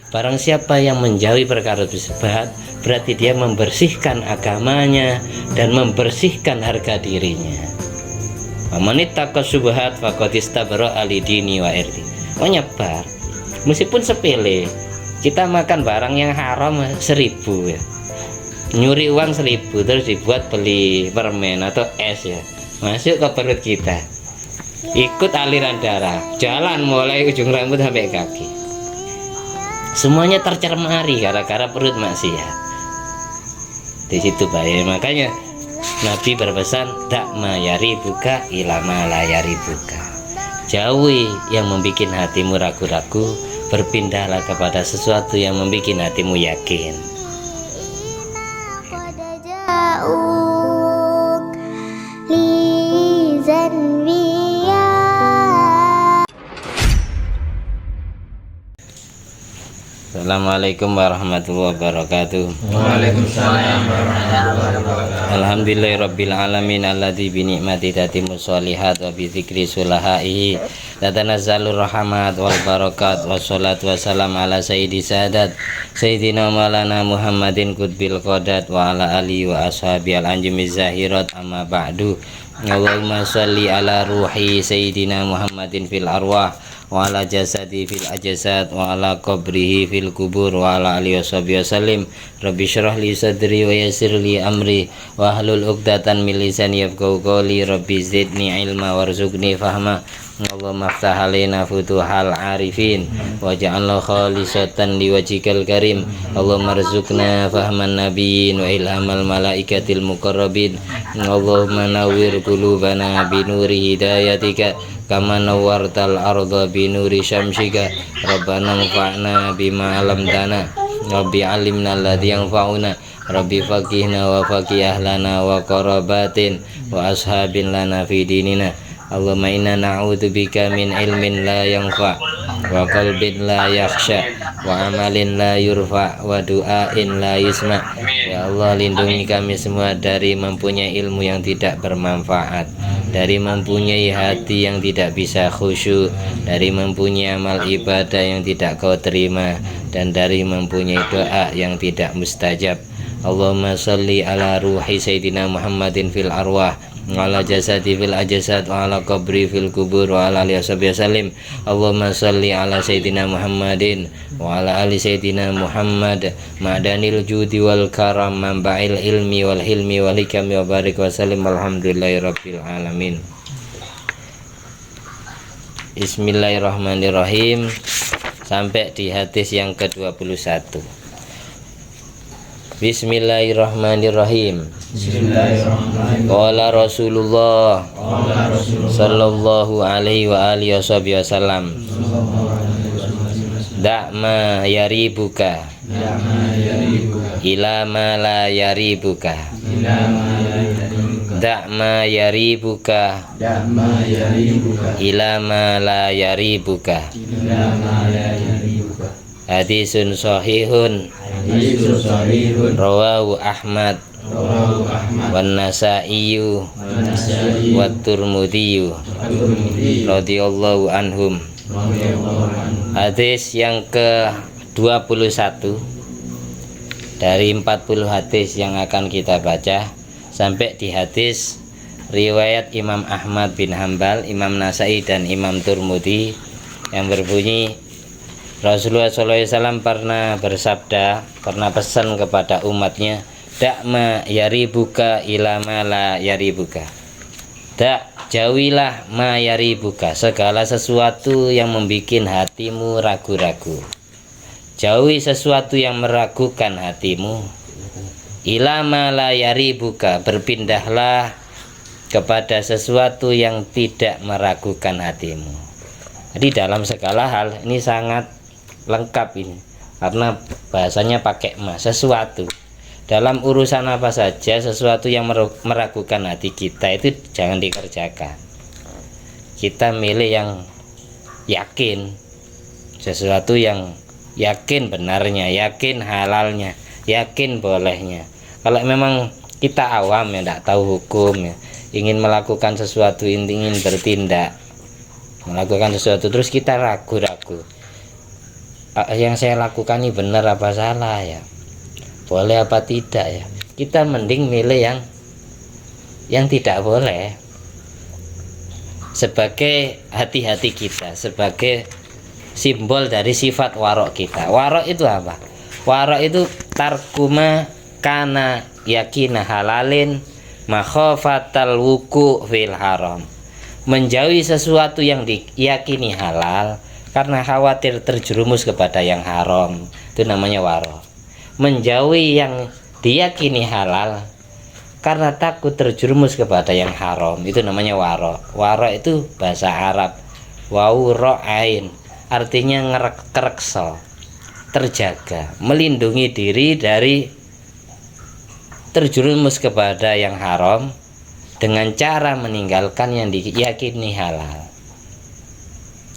Barang siapa yang menjauhi perkara tersebut, berarti dia membersihkan agamanya dan membersihkan harga dirinya. Amanittaqas syubhat faqad istabra li dini wa irdi. Menyebar meskipun sepele, kita makan barang yang haram 1000 ya, nyuri uang 1000 terus dibuat beli permen atau es ya, masuk ke perut kita, ikut aliran darah, jalan mulai ujung rambut sampai kaki, semuanya tercemari gara-gara perut maksiat. Di situ bahaya. Makanya Nabi berpesan, dak ma yaribuka ila ma la yaribuka. Jauhi yang membuat hatimu ragu-ragu, berpindahlah kepada sesuatu yang membuat hatimu yakin. Assalamualaikum warahmatullahi wabarakatuh. Waalaikumsalam warahmatullahi wabarakatuh. Alhamdulillahirabbil alamin alladzi bi ni'mati tatimmu sholihat wa bi dzikri sulahaihi tatanazzalur rahmat wal barakat wassalatu wassalam ala sayyidi sadat sayyidina maulana Muhammadin qutbil qadat wa ala alihi wa ashabi al anjimiz zahirat amma ba'du. Allahumma shalli ala ruhi sayyidina Muhammadin fil arwah wa ala jasadi fil ajsad wa ala qabrihi fil kubur wa ala alihi washabihi wasallim. Rabbi syrah li sadri wa yassir li amri wa hlul 'uqdatan min lisani yafqahu qawli. Rabbi zidni ilma warzuqni fahma. Allahumma aftah alaina futuhal arifin waj'alna khalisatan liwajhikal karim. Allahumma rzuqna fahman nabiyyin wa ilhamal malaikatil muqarrabin. Allahumma nawwir qulubana binuri hidayatika kama nawwartal arda binuri syamsika. Rabbana anfa'na bima 'allamtana. Rabbi 'allimna alladhi yanfa'una. Rabbi faqihna wa faqih ahlana wa qarabatin wa ashabin lana fi dinina. Allahumma inna na'udzubika min ilmin la yanfa' wa qalbin la yakhsha wa amalin la yurfa' wa du'ain la yusma'. Ya Allah, lindungi kami semua dari mempunyai ilmu yang tidak bermanfaat, dari mempunyai hati yang tidak bisa khusyuk, dari mempunyai amal ibadah yang tidak kau terima, dan dari mempunyai doa yang tidak mustajab. Allahumma sholli ala ruhi sayyidina Muhammadin fil arwah wa ala jasadi fil ajsad wa ala qabri fil kubur wa ala alihi wasallim. Allahumma sholli ala sayyidina Muhammadin wa ala ali sayyidina Muhammad ma'danil judi wal karam manba'il ilmi wal hilmi wal hikami wa barik wa sallim. Alhamdulillahirabbil alamin. Bismillahirrahmanirrahim. Sampai di hadis yang ke-21. Bismillahirrahmanirrahim. Qala Rasulullah sallallahu alaihi wa alihi wasallam, da'ma yaribuka ila ma la yaribuka. Da'ma yaribuka ila ma la yaribuka. Hadisun sahihun rawahu Ahmad wan Nasaiyu wat Tirmidzi radhiyallahu anhum. Hadis yang ke-21 dari 40 hadis yang akan kita baca sampai di hadis riwayat Imam Ahmad bin Hambal, Imam Nasai dan Imam Tirmidzi yang berbunyi, Rasulullah SAW pernah bersabda, pernah pesan kepada umatnya, dakma yaribuka ila ma la yaribuka. Dak, jauhilah ma yaribuka, segala sesuatu yang membuat hatimu ragu-ragu. Jauhi sesuatu yang meragukan hatimu. Ila ma la yaribuka, berpindahlah kepada sesuatu yang tidak meragukan hatimu. Jadi dalam segala hal ini sangat lengkap ini, karena bahasanya pakai ma, sesuatu. Dalam urusan apa saja, sesuatu yang meragukan hati kita itu jangan dikerjakan. Kita milih yang yakin, sesuatu yang yakin benarnya, yakin halalnya, yakin bolehnya. Kalau memang kita awam ya, tidak tahu hukum ya, ingin melakukan sesuatu, ingin bertindak, melakukan sesuatu terus kita ragu-ragu, yang saya lakukan ini benar apa salah ya, boleh apa tidak ya. Kita mending milih yang tidak boleh, sebagai hati-hati kita, sebagai simbol dari sifat warok kita. Warok itu apa? Warok itu tarkuma kana yakina halalin makhofatal wuku fil haram, menjauhi sesuatu yang diyakini halal karena khawatir terjerumus kepada yang haram, itu namanya warok. Menjauhi yang diyakini halal karena takut terjerumus kepada yang haram, itu namanya warok. Warok itu bahasa Arab wau ro ain, artinya kerekso, terjaga, melindungi diri dari terjerumus kepada yang haram dengan cara meninggalkan yang diyakini halal.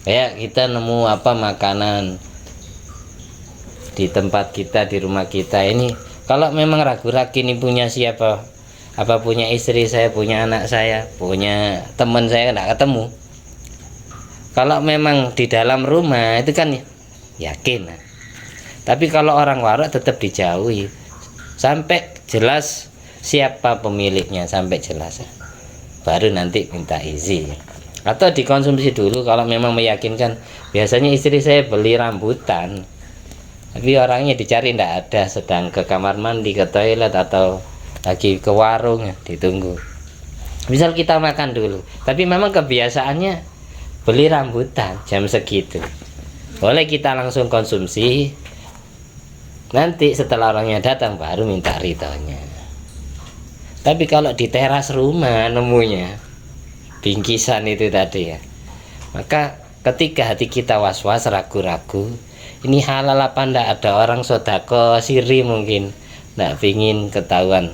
Kayak kita nemu makanan di tempat kita, di rumah kita ini, kalau memang ragu-ragu ini punya siapa, punya istri saya, punya anak saya, punya teman saya, nggak ketemu. Kalau memang di dalam rumah itu kan yakin. Tapi kalau orang warok tetap dijauhi sampai jelas siapa pemiliknya, sampai jelas, baru nanti minta izin atau dikonsumsi dulu kalau memang meyakinkan. Biasanya istri saya beli rambutan tapi orangnya dicari tidak ada, sedang ke kamar mandi, ke toilet, atau lagi ke warung, ditunggu. Misal kita makan dulu, tapi memang kebiasaannya beli rambutan jam segitu, boleh kita langsung konsumsi. Nanti setelah orangnya datang baru minta ridhonya. Tapi kalau di teras rumah nemunya bingkisan itu tadi ya, maka ketika hati kita was-was, ragu-ragu, ini halal apa ndak, ada orang sodako siri mungkin ndak pingin ketahuan.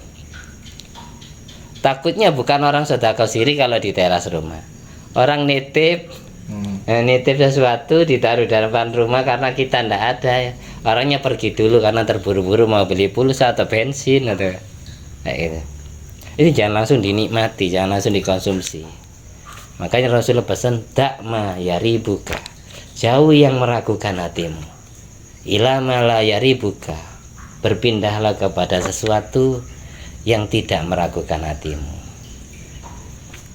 Takutnya bukan orang sodako siri kalau di teras rumah, orang nitip nitip sesuatu ditaruh di depan rumah karena kita ndak ada ya. Orangnya pergi dulu karena terburu-buru mau beli pulsa atau bensin atau kayak gitu. Ini jangan langsung dinikmati, jangan langsung dikonsumsi. Makanya Rasulullah pesan dakma yaribuka, jauhi yang meragukan hatimu, ilama la yaribuka, berpindahlah kepada sesuatu yang tidak meragukan hatimu.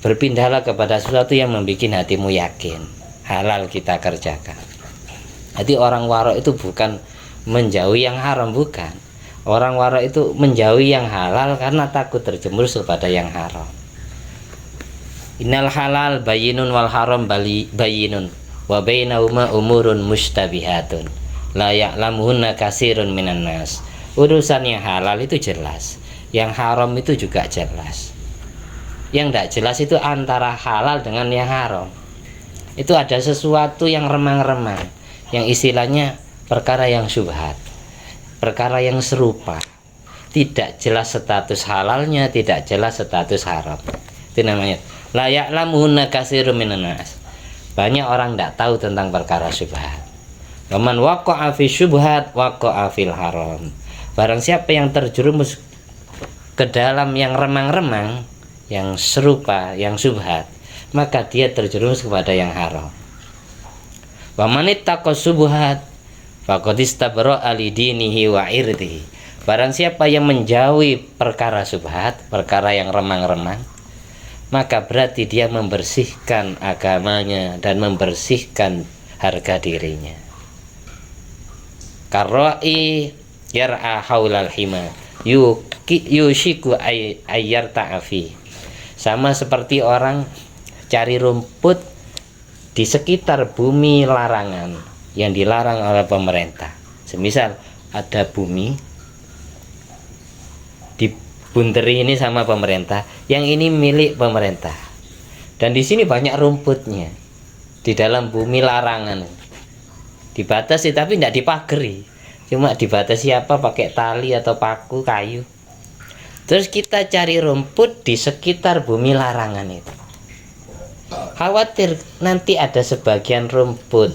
Berpindahlah kepada sesuatu yang membuat hatimu yakin halal kita kerjakan. Jadi orang warok itu bukan menjauhi yang haram, bukan. Orang warok itu menjauhi yang halal karena takut terjerumus kepada yang haram. Innal halal bayyinun wal haram bayyinun wa bainahuma umurun mustabihatun la ya'lamuhunna katsirun minan nas. Urusan yang halal itu jelas, yang haram itu juga jelas. Yang tidak jelas itu antara halal dengan yang haram. Itu ada sesuatu yang remang-remang, yang istilahnya perkara yang syubhat, perkara yang serupa, tidak jelas status halalnya, tidak jelas status haram. Itu namanya la ya'lamuhunna katsirun minan nas. Banyak orang tidak tahu tentang perkara syubhat. Waman waqa'a fi syubhat waqa'a fil haram. Barang siapa yang terjerumus ke dalam yang remang-remang, yang serupa, yang syubhat, maka dia terjerumus kepada yang haram. Wa man ittaqa syubhat faqad istabra'a li dinihi wa irdihi. Barang siapa yang menjauhi perkara syubhat, perkara yang remang-remang, maka berarti dia membersihkan agamanya dan membersihkan harga dirinya. Karra'i yar'a haulal hima yushiku ayyar ta'afi. Sama seperti orang cari rumput di sekitar bumi larangan yang dilarang oleh pemerintah. Semisal ada bumi dibunteri ini sama pemerintah, yang ini milik pemerintah, dan di sini banyak rumputnya di dalam bumi larangan, dibatasi tapi tidak dipagari, cuma dibatasi pakai tali atau paku kayu. Terus kita cari rumput di sekitar bumi larangan itu, khawatir nanti ada sebagian rumput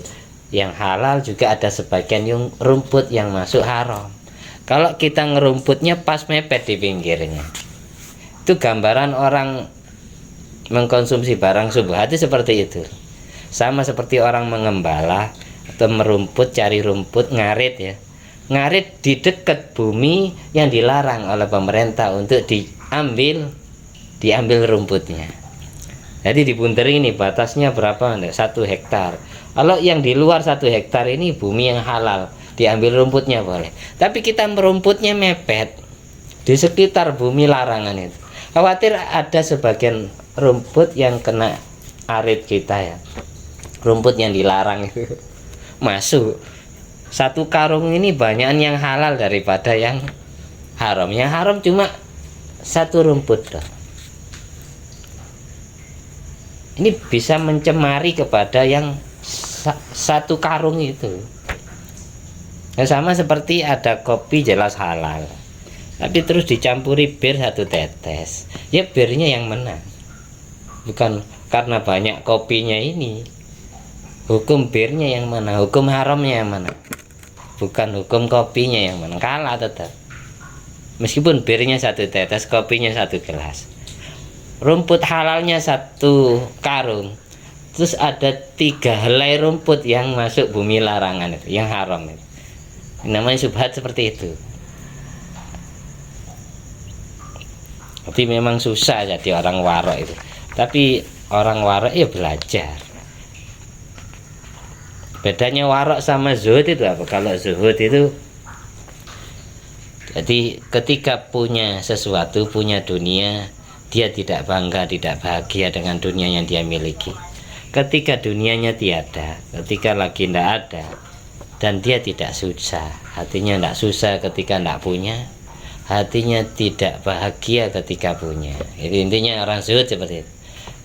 yang halal, juga ada sebagian rumput yang masuk haram. Kalau kita ngerumputnya pas mepet di pinggirnya, itu gambaran orang mengkonsumsi barang syubhat seperti itu. Sama seperti orang mengembala merumput, cari rumput, ngarit ya. Ngarit di dekat bumi yang dilarang oleh pemerintah untuk diambil rumputnya. Jadi di Bunteri ini batasnya berapa? 1 hektar. Kalau yang di luar 1 hektar ini bumi yang halal, diambil rumputnya boleh. Tapi kita merumputnya mepet di sekitar bumi larangan itu. Khawatir ada sebagian rumput yang kena arit kita ya. Rumput yang dilarang itu masuk. 1 karung ini banyakan yang halal daripada yang haram. Yang haram cuma 1 rumput loh. Ini bisa mencemari kepada yang 1 karung itu. Ya, sama seperti ada kopi jelas halal, tapi terus dicampuri bir 1 tetes. Ya birnya yang menang. Bukan karena banyak kopinya ini. Hukum birnya yang mana? Hukum haramnya yang mana? Bukan hukum kopinya yang mana, kalah tetap. Meskipun birnya 1 tetes, kopinya 1 gelas. Rumput halalnya 1 karung. Terus ada 3 helai rumput yang masuk bumi larangan itu, yang haram itu. Namanya subhat seperti itu. Tapi memang susah jadi orang warok itu. Tapi orang warok ya belajar. Bedanya warok sama zuhud itu apa? Kalau zuhud itu jadi ketika punya sesuatu, punya dunia, dia tidak bangga, tidak bahagia dengan dunia yang dia miliki. Ketika dunianya tiada, ketika lagi tidak ada, dan dia tidak susah, hatinya tidak susah ketika tidak punya, hatinya tidak bahagia ketika punya. Itu intinya orang zuhud seperti itu.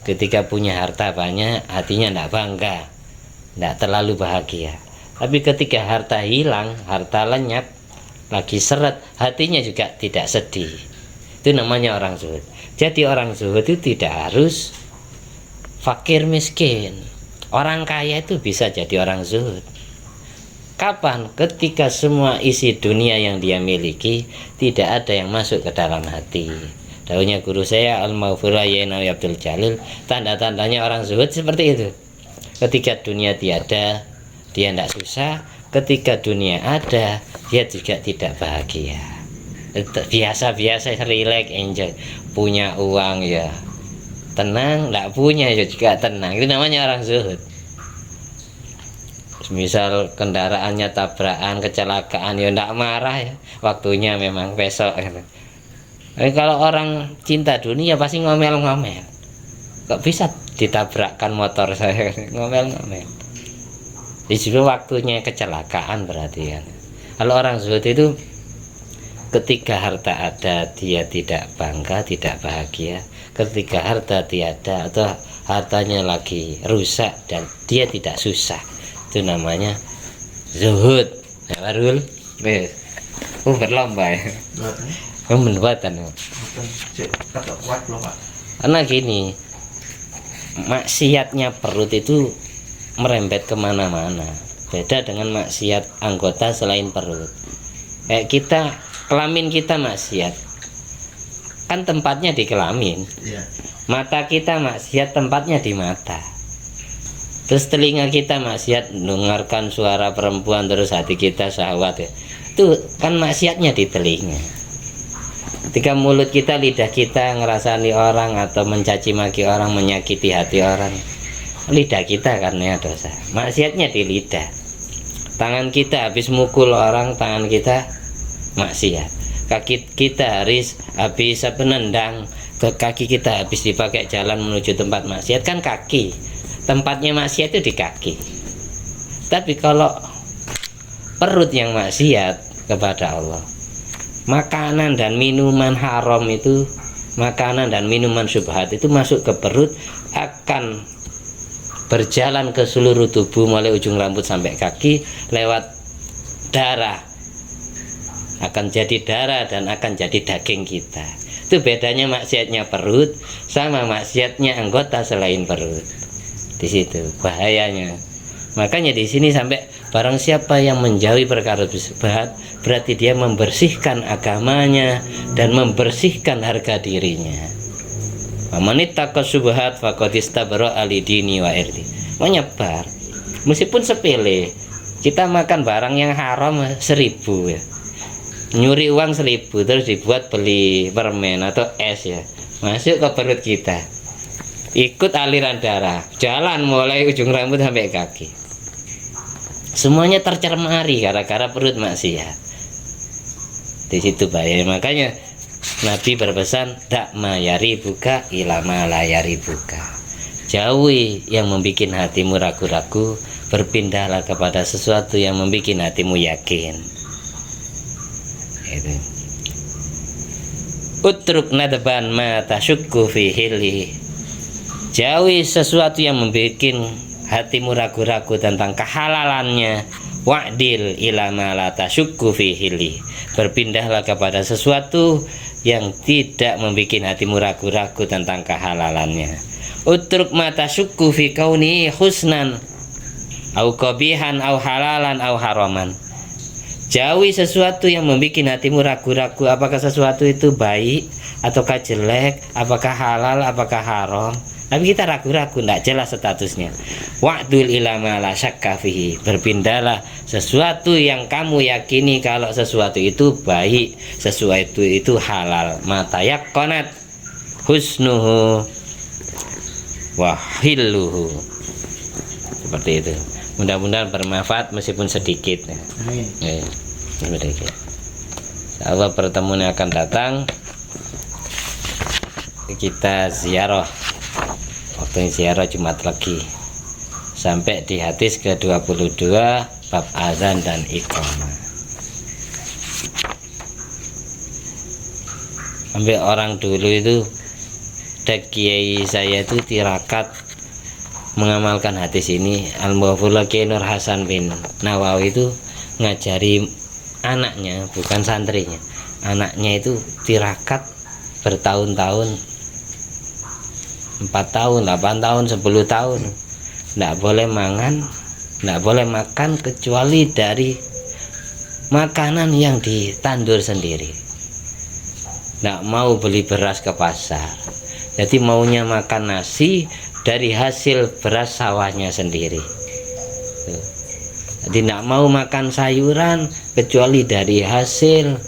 Ketika punya harta banyak, hatinya tidak bangga, tidak terlalu bahagia. Tapi ketika harta hilang, harta lenyap, lagi seret, hatinya juga tidak sedih. Itu namanya orang zuhud. Jadi orang zuhud itu tidak harus fakir miskin. Orang kaya itu bisa jadi orang zuhud. Kapan? Ketika semua isi dunia yang dia miliki tidak ada yang masuk ke dalam hati. Dahulunya guru saya Al-Maghfurah Yainawi Abdul Jalil, tanda-tandanya orang zuhud seperti itu. Ketika dunia tiada, dia tidak susah. Ketika dunia ada, dia juga tidak bahagia. Biasa-biasa, relax, enjoy. Punya uang ya tenang, tidak punya ya juga tenang. Itu namanya orang zuhud. Misal kendaraannya tabrakan, kecelakaan, ya tidak marah ya. Waktunya memang besok. Tapi kalau orang cinta dunia pasti ngomel-ngomel. Kok bisa ditabrakkan motor saya? Ngomel-ngomel. Di situ waktunya kecelakaan berarti kan. Kalau orang zuhud itu ketika harta ada dia tidak bangga, tidak bahagia. Ketika harta tiada atau hartanya lagi rusak dan dia tidak susah, itu namanya zuhud. Ya Warul, berlomba ya. Membuatan. Karena gini, maksiatnya perut itu merembet kemana-mana. Beda dengan maksiat anggota selain perut. Kayak kita, kelamin kita maksiat, kan tempatnya di kelamin. Mata kita maksiat, tempatnya di mata. Terus telinga kita maksiat, mendengarkan suara perempuan, terus hati kita syahwat ya. Itu kan maksiatnya di telinga. Ketika mulut kita, lidah kita ngerasani orang atau mencaci maki orang, menyakiti hati orang, lidah kita karena dosa. Maksiatnya di lidah. Tangan kita habis mukul orang, tangan kita maksiat. Kaki kita habis nendang, ke kaki kita habis dipakai jalan menuju tempat maksiat, kan kaki. Tempatnya maksiat itu di kaki. Tapi kalau perut yang maksiat kepada Allah, makanan dan minuman haram itu, makanan dan minuman syubhat itu masuk ke perut, akan berjalan ke seluruh tubuh mulai ujung rambut sampai kaki, lewat darah, akan jadi darah dan akan jadi daging kita. Itu bedanya maksiatnya perut sama maksiatnya anggota selain perut. Di situ bahayanya. Makanya di sini sampai barang siapa yang menjauhi perkara syubhat, berarti dia membersihkan agamanya dan membersihkan harga dirinya. Manitaqa syubhat faqad istabra alidini wa irdi. Menyebar meskipun sepele, Kita makan barang yang haram 1.000 ya. Nyuri uang 1.000 terus dibuat beli permen atau es ya. Masuk ke perut kita. Ikut aliran darah, jalan mulai ujung rambut sampai kaki. Semuanya tercemari gara-gara perut maksiat. Di situ bahaya. Makanya Nabi berpesan, dak mayari buka ilama layari buka. Jauhi yang membuat hatimu ragu-ragu, berpindahlah kepada sesuatu yang membuat hatimu yakin. Itu. Utruk nadban ma tasyukku fi hilli. Jauhi sesuatu yang membuat hatimu ragu-ragu tentang kehalalannya. Wa'dil ila ma la tasyukku fi hilli. Berpindahlah kepada sesuatu yang tidak membuat hatimu ragu-ragu tentang kehalalannya. Utruk ma tasyukku fi kauni husnan au qabihan au halalan au haraman. Jauhi sesuatu yang membuat hatimu ragu-ragu apakah sesuatu itu baik ataukah jelek, apakah halal, apakah haram. Tapi kita ragu-ragu, tidak jelas statusnya. Wa'dul ilama la syakka fihi. Berpindahlah sesuatu yang kamu yakini kalau sesuatu itu baik, sesuatu itu halal. Mata yakonat husnuhu wahilluhu. Seperti itu. Mudah-mudahan bermanfaat meskipun sedikit. Amin. Sedikit. Insyaallah pertemuan yang akan datang kita ziarah. Waktu ziarah Jumat Legi sampai di hadis ke-22 bab azan dan iqamah. Sampai orang dulu itu kiai saya itu tirakat mengamalkan hadis ini. Al-Mughafullah Kiai Nur Hasan bin Nawawi itu ngajari anaknya, bukan santrinya. Anaknya itu tirakat bertahun-tahun, 4 tahun, 8 tahun, 10 tahun. Tidak boleh makan kecuali dari makanan yang ditandur sendiri. Tidak mau beli beras ke pasar. Jadi maunya makan nasi dari hasil beras sawahnya sendiri. Jadi tidak mau makan sayuran kecuali dari hasil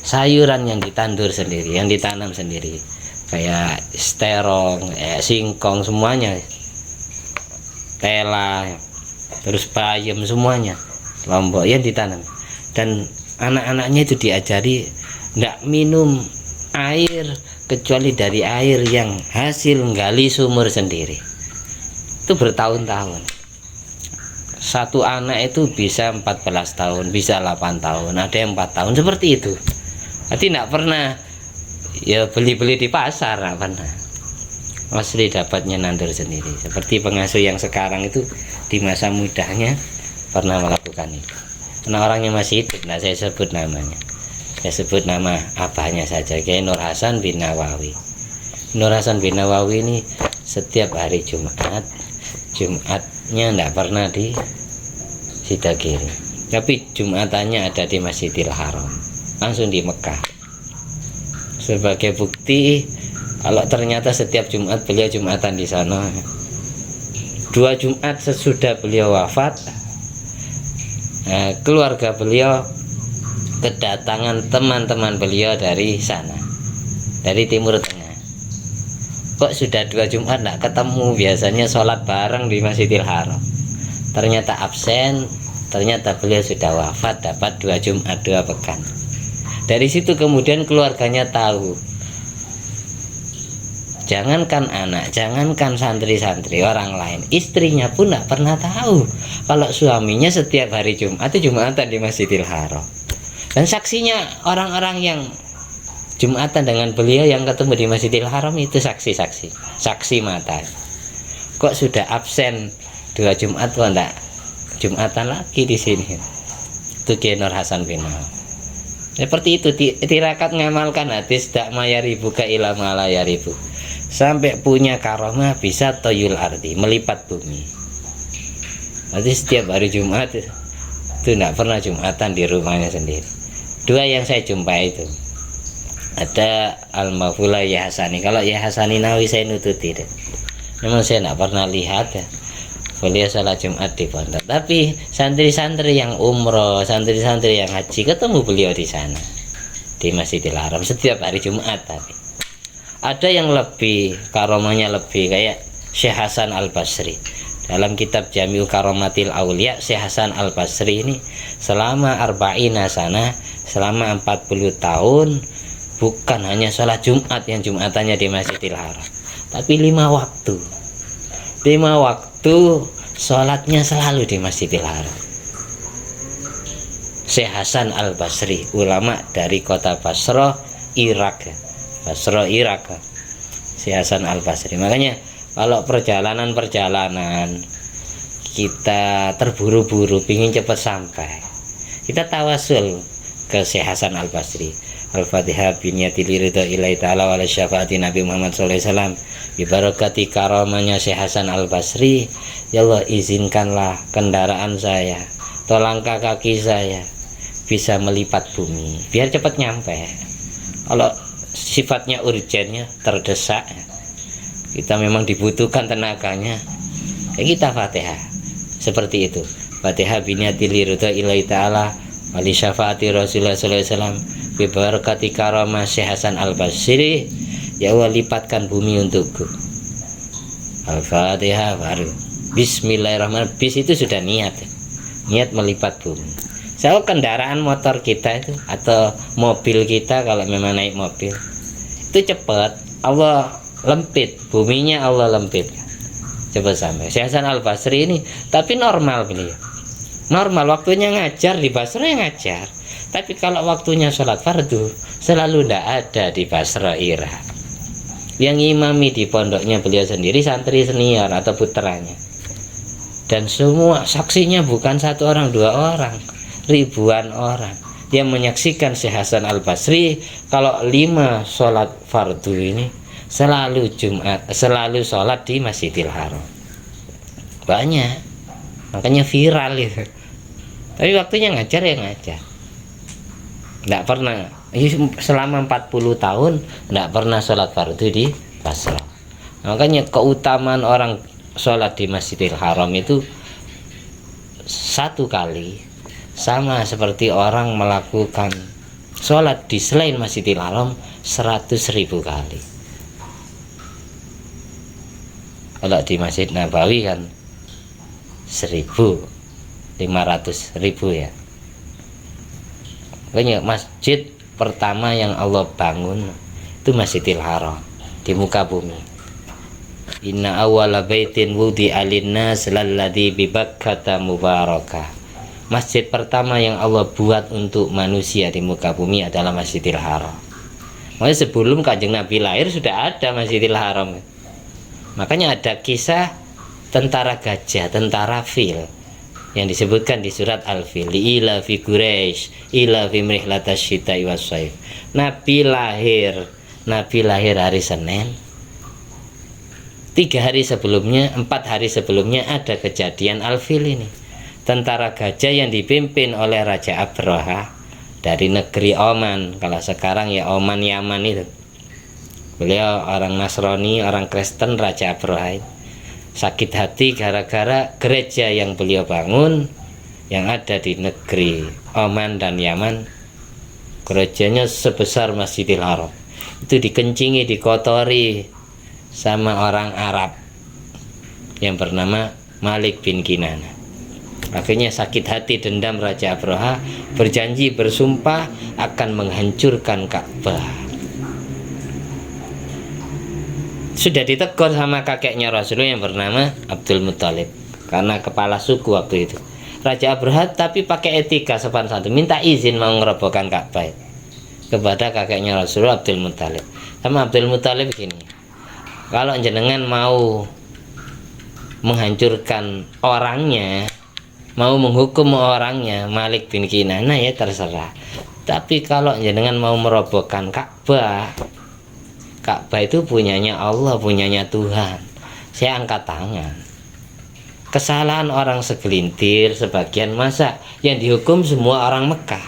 sayuran yang ditandur sendiri, yang ditanam sendiri. Kayak sterong, singkong semuanya, tela, terus bayam semuanya, lombok yang ditanam. Dan anak-anaknya itu diajari tidak minum air kecuali dari air yang hasil gali sumur sendiri. Itu bertahun-tahun. Satu anak itu bisa 14 tahun, bisa 8 tahun, ada yang 4 tahun, seperti itu. Jadi tidak pernah ya beli-beli di pasar, tidak pernah. Asli dapatnya nandur sendiri. Seperti pengasuh yang sekarang itu di masa mudanya pernah melakukan itu. Karena orangnya masih hidup, nah saya sebut namanya. Saya sebut nama abahnya saja, Kiai Nur Hasan bin Nawawi. Nur Hasan bin Nawawi ini setiap hari Jumatnya tidak pernah di Sidagiri, tapi Jumatannya ada di Masjidil Haram, langsung di Mekah. Sebagai bukti kalau ternyata setiap Jumat beliau Jumatan di sana. 2 Jumat sesudah beliau wafat, keluarga beliau kedatangan teman-teman beliau dari sana, dari Timur Tengah. Kok sudah 2 Jumat tidak ketemu? Biasanya sholat bareng di Masjidil Haram. Ternyata absen, ternyata beliau sudah wafat, dapat 2 Jumat 2 pekan. Dari situ kemudian keluarganya tahu. Jangankan anak, jangankan santri-santri, orang lain, istrinya pun tidak pernah tahu kalau suaminya setiap hari Jumat itu Jumatan di Masjidil Haram. Dan saksinya orang-orang yang Jumatan dengan beliau yang ketemu di Masjidil Haram itu saksi-saksi, saksi mata. Kok sudah absen 2 Jumat kok enggak Jumatan lagi di sini? Itu Kiai Nur Hasan bin Nawawi. Seperti itu tirakat ngamalkan hadis dak mayaribu ka ila malayaribu. Sampai punya karomah bisa toyul arti, melipat bumi. Berarti setiap hari Jumat itu tidak pernah Jumatan di rumahnya sendiri. 2 yang saya jumpai itu ada Al-Mafula Ya Hasani. Kalau Ya Hasani Nawawi saya nututi deh. Memang saya tidak pernah lihat ya. beliau sholat Jumat di pondok. Tapi santri-santri yang umroh, santri-santri yang haji ketemu beliau di sana di Masjidil Haram setiap hari Jumat. Tapi ada yang lebih karomahnya lebih, kayak Syekh Hasan Al Basri. Dalam kitab Jami'u Karomatil Aulia, Syekh Hasan Al Basri ini selama arba'ina sana, selama 40 tahun bukan hanya sholat Jumat yang Jumatannya di Masjidil Haram, tapi 5 waktu. 5 waktu sholatnya selalu di Masjidil Haram. Syekh Hasan Al Basri, ulama dari kota Basra, Irak. Basra, Irak. Syekh Hasan Al Basri. Makanya kalau perjalanan kita terburu-buru, pingin cepat sampai, kita tawasul ke Syekh Hasan Al Basri. Al-Fatihah biniyati liridha ilahi ta'ala wa ala syafaati Nabi Muhammad SAW. Bibarakati karamanya Syekh Hasan Al Basri, ya Allah izinkanlah kendaraan saya atau langkah kaki saya bisa melipat bumi biar cepat nyampe. Kalau sifatnya urgennya, terdesak, kita memang dibutuhkan tenaganya, ya kita Fatihah seperti itu. Fatihah biniyati liridha ilahi ta'ala wa li syafaati Rasulullah sallallahu alaihi wasallam bi barakati karamah Syekh Hasan Al Basri, ya Allah lipatkan bumi untukku. Al-Fatihah baru Bismillahirrahmanirrahim. Bis itu sudah niat melipat bumi. So kendaraan motor kita itu atau mobil kita, kalau memang naik mobil itu cepat, Allah lempit buminya, Allah lempit cepat sampai. Syekh Hasan Al Basri ini tapi normal beliau, normal waktunya ngajar di Basra yang ngajar, tapi kalau waktunya sholat fardu selalu tidak ada di Basra, Irak. Yang ngimami di pondoknya beliau sendiri santri senior atau putranya, dan semua saksinya bukan 1 orang 2 orang, ribuan orang yang menyaksikan Syekh Hasan Al Basri kalau 5 sholat fardu ini selalu Jumat, selalu sholat di Masjidil Haram. Banyak, makanya viral itu. Tapi waktunya ngajar ya ngajar, tidak pernah selama 40 tahun tidak pernah sholat fardu di Basra. Makanya keutamaan orang sholat di Masjidil Haram itu 1 kali sama seperti orang melakukan sholat di selain Masjidil Haram 100.000 kali. Kalau di Masjid Nabawi kan 1.500.000 ya. Makanya masjid pertama yang Allah bangun itu Masjidil Haram di muka bumi. Inna awwala baitin wudi'a lin-nas lalladzi bi Bakkata mubarakah. Masjid pertama yang Allah buat untuk manusia di muka bumi adalah Masjidil Haram. Makanya sebelum Kanjeng Nabi lahir sudah ada Masjidil Haram. Makanya ada kisah tentara gajah, tentara fil yang disebutkan di surat Al-Fil, ila fi Quraisy ila fi mrihlatas syita'i was-shaif. Nabi lahir hari Senin. 3 hari sebelumnya, 4 hari sebelumnya ada kejadian Al-Fil ini. Tentara gajah yang dipimpin oleh Raja Abraha dari negeri Oman. Kalau sekarang ya Oman, Yaman itu. Beliau orang Nasrani, orang Kristen, Raja Abraha sakit hati gara-gara gereja yang beliau bangun yang ada di negeri Oman dan Yaman, gerejanya sebesar Masjidil Haram, itu dikencingi, dikotori sama orang Arab yang bernama Malik bin Kinana. Akhirnya sakit hati, dendam Raja Abraha, berjanji, bersumpah akan menghancurkan Ka'bah. Sudah ditegur sama kakeknya Rasulullah yang bernama Abdul Muthalib, karena kepala suku waktu itu. Raja Abraha tapi pakai etika sopan santun, minta izin mau ngerobohkan Ka'bah kepada kakeknya Rasulullah Abdul Muthalib. Sama Abdul Muthalib begini, kalau jenengan mau menghancurkan orangnya, mau menghukum orangnya Malik bin Kinana ya terserah. Tapi kalau jenengan mau merobohkan Ka'bah, Ka'bah itu punyanya Allah, punyanya Tuhan. Saya angkat tangan. Kesalahan orang segelintir, sebagian, masa yang dihukum semua orang Mekah.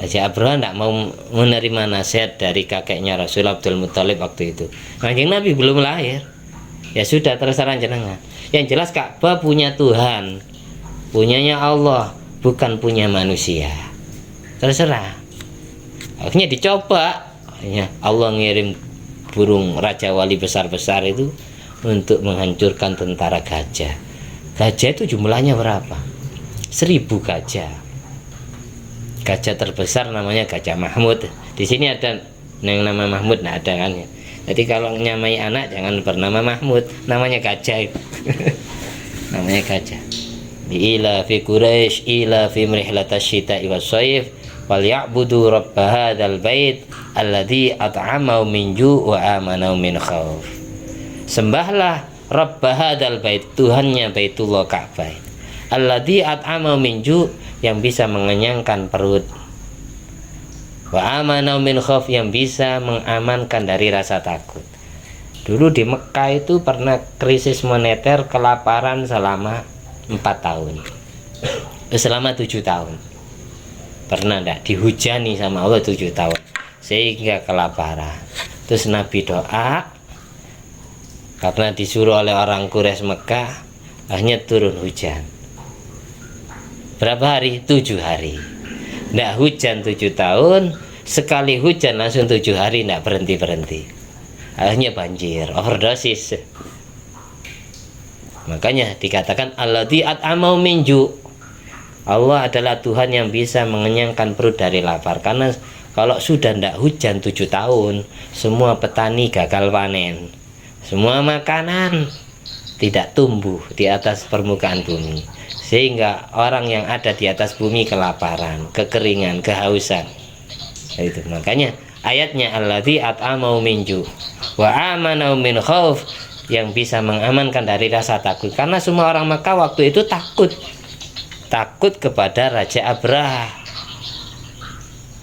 Raja Abraha tidak mau menerima nasihat dari kakeknya Rasul Abdul Muthalib waktu itu. Kanjeng Nabi belum lahir. Ya sudah, terserah jenengan. Yang jelas Ka'bah punya Tuhan, punyanya Allah, bukan punya manusia. Terserah. Akhirnya dicoba. Akhirnya Allah ngirim burung raja wali besar-besar itu untuk menghancurkan tentara gajah. Gajah itu jumlahnya berapa? 1000 gajah. Gajah terbesar namanya Gajah Mahmud. Di sini ada yang nama Mahmud, nggak ada kan ya. Jadi kalau nyamai anak jangan bernama Mahmud, namanya gajah. Namanya gajah. Ila fi Quraisy ila fi rihlatash syita'i was-shayf wal ya'budu rabb hadzal bait alladzi at'amahum min ju' wa amanahum min khauf. Sembahlah rabb hadzal bait, Tuhannya Baitullah Ka'bah. Alladzi at'amahum min ju', yang bisa mengenyangkan perut, wa amanahum min khauf, yang bisa mengamankan dari rasa takut. Dulu di Mekah itu pernah krisis moneter, kelaparan selama 4 tahun, selama 7 tahun. Pernah enggak dihujani sama Allah 7 tahun sehingga kelaparan. Terus Nabi doa, karena disuruh oleh orang Quraisy Mekah, akhirnya turun hujan. Berapa hari? 7 hari. Enggak hujan 7 tahun, sekali hujan langsung 7 hari enggak berhenti-berhenti. Akhirnya banjir, overdosis. Makanya dikatakan alladzi at'amau min ju'. Allah adalah Tuhan yang bisa mengenyangkan perut dari lapar. Karena kalau sudah tidak hujan 7 tahun, semua petani gagal panen, semua makanan tidak tumbuh di atas permukaan bumi, sehingga orang yang ada di atas bumi kelaparan, kekeringan, kehausan. Itu makanya ayatnya alladzi at'amau min ju' wa amanau min khauf, yang bisa mengamankan dari rasa takut. Karena semua orang Mekah waktu itu takut kepada Raja Abraha.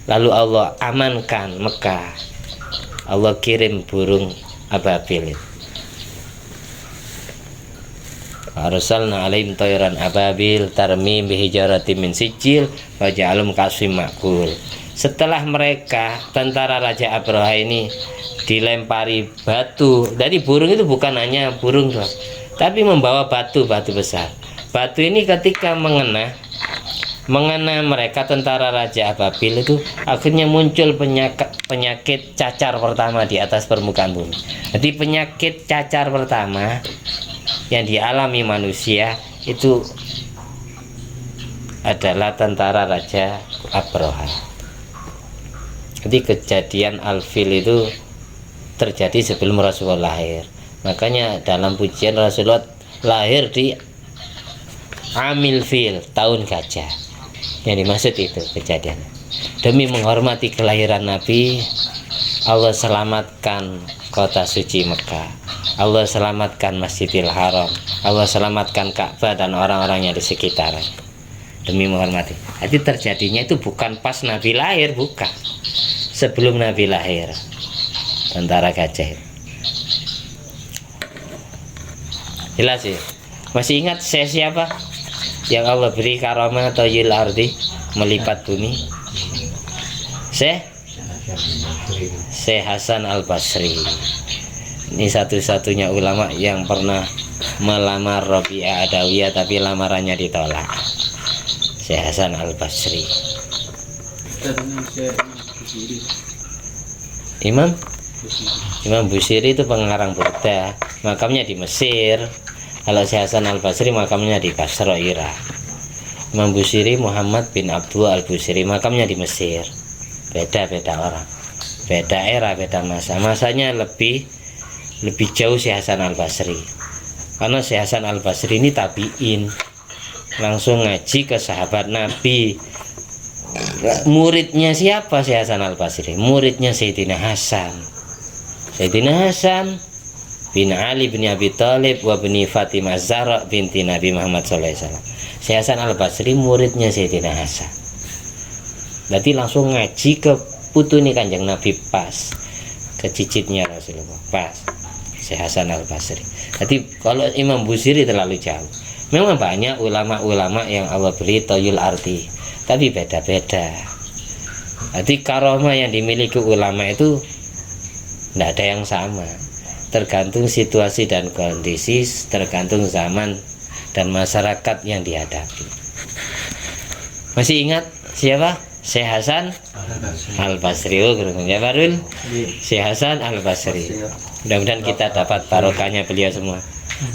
Lalu Allah amankan Mekah. Allah kirim burung ababil. Arsalna alaihim tayran ababil tarmim bihijaratin min sijil faja'alhum kasfim ma'kul. Setelah mereka, tentara Raja Abraha ini dilempari batu. Dari burung itu bukan hanya burung doang, tapi membawa batu-batu besar. Batu ini ketika mengena mereka, tentara Raja Ababil itu, akhirnya muncul penyakit cacar pertama di atas permukaan bumi. Jadi penyakit cacar pertama yang dialami manusia itu adalah tentara Raja Abraha. Jadi kejadian Al-Fil itu terjadi sebelum Rasulullah lahir. Makanya dalam pujian Rasulullah lahir di Amil Fil, tahun gajah. Yang dimaksud itu kejadian. Demi menghormati kelahiran Nabi, Allah selamatkan kota suci Mekah, Allah selamatkan Masjidil Haram, Allah selamatkan Ka'bah dan orang-orangnya di sekitarnya. Demi menghormati. Jadi terjadinya itu bukan pas Nabi lahir, bukan. Sebelum Nabi lahir, tentara gajah. Jelas ya? Masih ingat saya siapa? Yang Allah beri karamah toyil ardi, melipat bumi. Syekh Hasan Al-Basri. Ini satu-satunya ulama yang pernah melamar Rabi'ah Adawiyah, tapi lamarannya ditolak. Syekh Hasan Al-Basri. Imam Busiri itu pengarang Burda, makamnya di Mesir. Kalau Syekh Hasan Al-Basri makamnya di Basra, Irak. Imam Busiri Muhammad bin Abdul Al-Busiri, makamnya di Mesir. Beda-beda orang, beda era, beda masa. Masanya lebih jauh Syekh Hasan Al-Basri. Karena Syekh Hasan Al-Basri ini tabi'in, langsung ngaji ke sahabat Nabi. Muridnya siapa Syekh Hasan Al-Basri? Muridnya Sayyidina Hasan bin Ali bin Abi Thalib wa bin Fatimah Zahra binti Nabi Muhammad SAW. Syekh Hasan Al-Basri muridnya Sayyidina Hasan. Berarti langsung ngaji ke putune Kanjeng Nabi, pas ke cicitnya Rasulullah, pas Syekh Hasan Al-Basri. Jadi kalau Imam Busiri terlalu jauh. Memang banyak ulama-ulama yang Allah beri toyul arti, tapi beda-beda. Jadi karomah yang dimiliki ulama itu tidak ada yang sama. tergantung situasi dan kondisi, tergantung zaman dan masyarakat yang dihadapi. Masih ingat siapa? Syekh Hasan Al-Basri. Oh, ya Barul. Syekh Hasan Al-Basri. Mudah-mudahan kita dapat barokahnya beliau semua.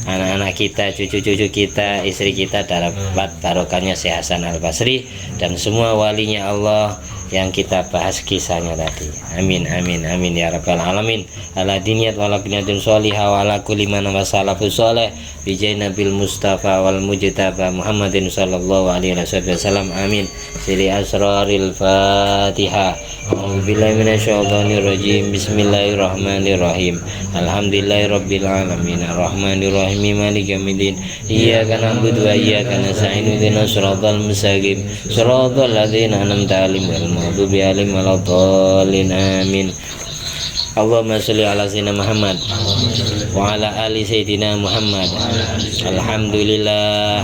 Anak-anak kita, cucu-cucu kita, istri kita dapat barokahnya Syekh Hasan Al-Basri dan semua walinya Allah yang kita bahas kisahnya tadi. Amin amin amin ya rabbal alamin. Ala diniyat wala qinatun sholihah wa ala kulli man wasalafus sholih bi Nabil Mustafa wal Mujtaba Muhammadin sallallahu alaihi wasallam. Amin. Siri asraril Fatihah. A'udzubillahi minasyaitonir rajim. Bismillahirrahmanirrahim. Alhamdulillahirabbil alamin arrahmanir rahim maliki yaumiddin. Iyyaka na'budu wa iyyaka nasta'in ihdinas siratal mustaqim siratal ladzina an'amta 'alaihim ghairil maghdubi 'alaihim waladdallin. Amin. Allahumma sholli ala sayyidina Muhammad wa ala ali sayyidina Muhammad. Alhamdulillah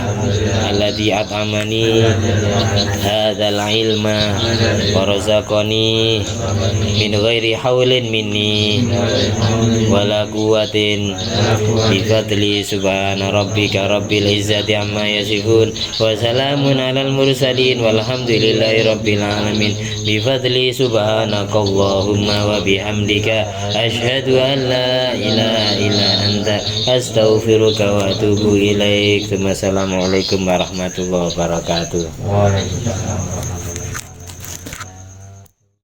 alladzi at'amani hadzal ilma wa razaqani min ghairi haulin minni wala quwwatin bi fadli subhana rabbika rabbil izzati amma yasifun wa salamun alal mursalin walhamdulillahi rabbil alamin bi fadli subhanakallahumma wa bihamdika asyhadu an la ilaha illa anta astaghfiruka wa atubu ilaik. Wassalamualaikum warahmatullahi wabarakatuh. Waalaikumsalam.